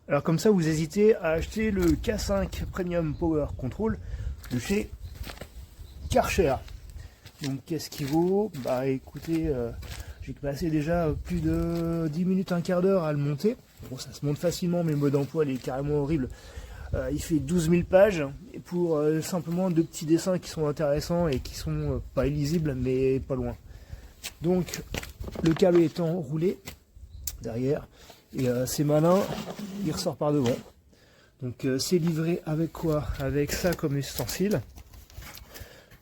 Alors comme ça, vous hésitez à acheter le K5 Premium Power Control de chez Karcher. Donc qu'est-ce qu'il vaut? Bah écoutez, j'ai passé déjà plus de 10 minutes, un quart d'heure à le monter. Bon, ça se monte facilement, mais le mode d'emploi il est carrément horrible. Il fait 12 000 pages et pour simplement deux petits dessins qui sont intéressants et qui sont pas illisibles mais pas loin. Donc le câble étant roulé derrière et c'est malin, il ressort par devant. Donc c'est livré avec quoi? Avec ça comme ustensile.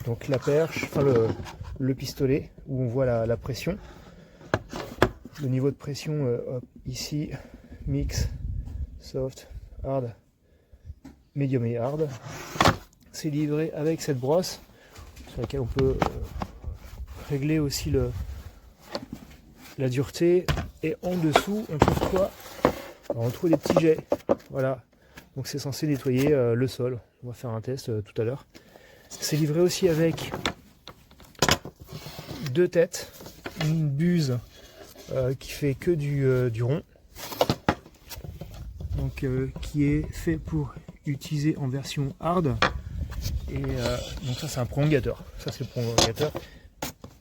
Donc la perche, enfin le pistolet où on voit la pression. Le niveau de pression hop, ici, mix, soft, hard, medium et hard. C'est livré avec cette brosse sur laquelle on peut régler aussi la dureté. Et en dessous, on trouve quoi? Alors, on trouve des petits jets. Voilà. Donc c'est censé nettoyer le sol. On va faire un test tout à l'heure. C'est livré aussi avec deux têtes, une buse qui fait que du rond, donc qui est fait pour utiliser en version hard. Et donc ça c'est un prolongateur. Ça c'est le prolongateur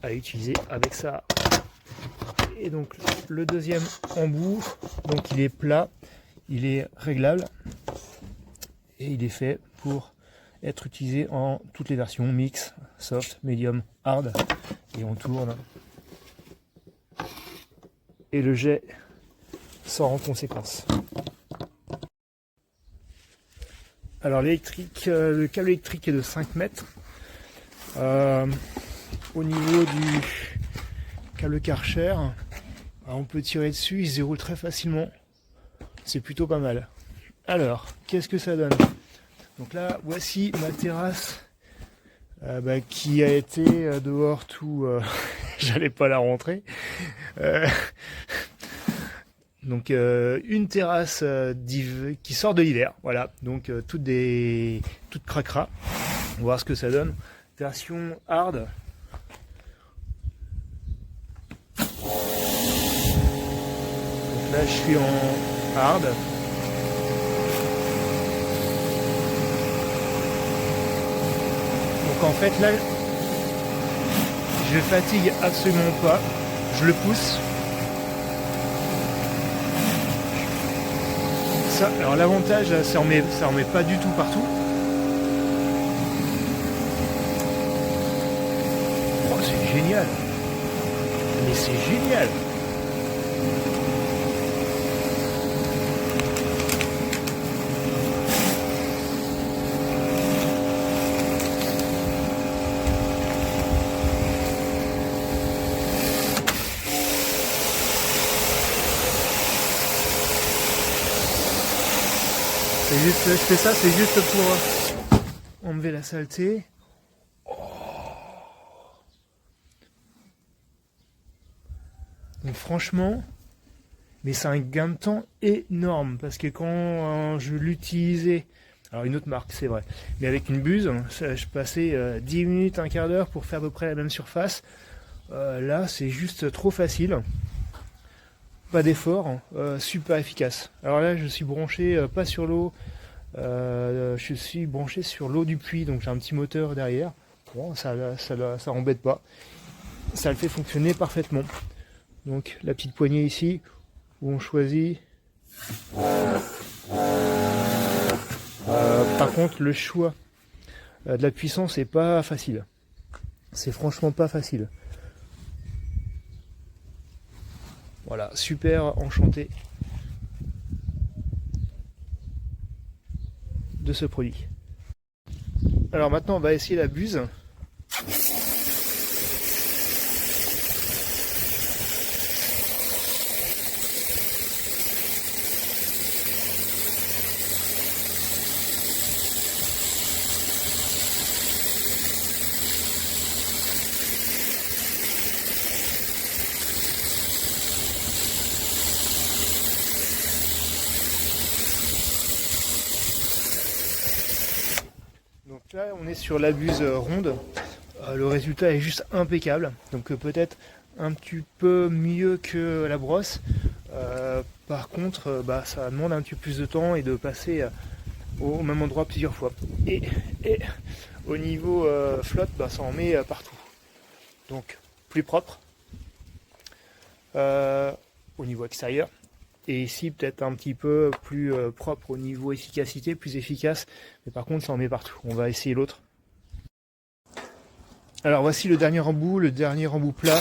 à utiliser avec ça. Et donc le deuxième embout, donc il est plat, il est réglable et il est fait pour être utilisé en toutes les versions, mix, soft, medium, hard, et on tourne et le jet sort en conséquence. Alors l'électrique, le câble électrique est de 5 mètres. Au niveau du câble Karcher, on peut tirer dessus, il se déroule très facilement. C'est plutôt pas mal. Alors, qu'est-ce que ça donne? Donc là, voici ma terrasse qui a été dehors tout... j'allais pas la rentrer. Donc une terrasse qui sort de l'hiver, voilà. Donc toute cracra. On va voir ce que ça donne. Version hard. Donc là, je suis en hard. Donc en fait là, je fatigue absolument pas, je le pousse. Ça, alors l'avantage, ça en met pas du tout partout. Oh, c'est génial. Mais c'est génial. Juste, je fais ça, c'est juste pour enlever la saleté. Oh. Donc franchement, mais c'est un gain de temps énorme parce que quand je l'utilisais, alors une autre marque c'est vrai, mais avec une buse, je passais 10 minutes, un quart d'heure pour faire à peu près la même surface. Là c'est juste trop facile. Pas d'effort, super efficace. Alors là je suis branché pas sur l'eau, je suis branché sur l'eau du puits, donc j'ai un petit moteur derrière. Bon, ça embête pas, ça le fait fonctionner parfaitement. Donc la petite poignée ici où on choisit. Par contre le choix de la puissance est pas facile, c'est franchement pas facile. Voilà, super enchanté de ce produit. Alors maintenant on va essayer la buse. Donc là on est sur la buse ronde, le résultat est juste impeccable, donc peut-être un petit peu mieux que la brosse. Par contre, ça demande un petit peu plus de temps et de passer au même endroit plusieurs fois. Et au niveau flotte, ça en met partout. Donc plus propre au niveau extérieur. Et ici peut-être un petit peu plus propre au niveau efficacité, plus efficace. Mais par contre ça en met partout. On va essayer l'autre. Alors voici le dernier embout plat.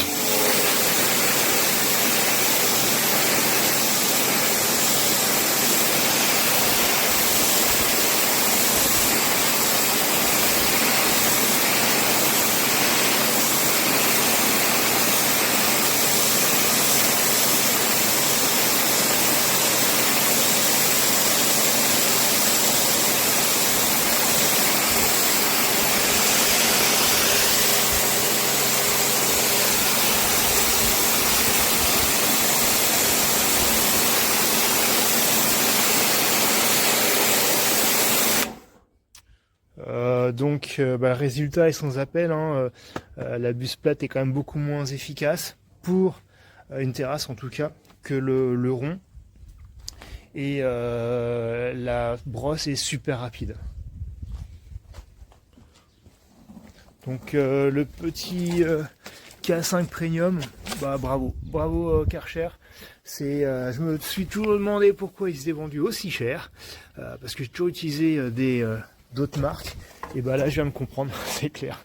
Le résultat est sans appel, hein. La buse plate est quand même beaucoup moins efficace pour une terrasse en tout cas que le rond, et la brosse est super rapide. Donc le petit K5 Premium, bravo Karcher. Je me suis toujours demandé pourquoi il s'était vendu aussi cher, parce que j'ai toujours utilisé d'autres marques, et là je viens de comprendre, c'est clair.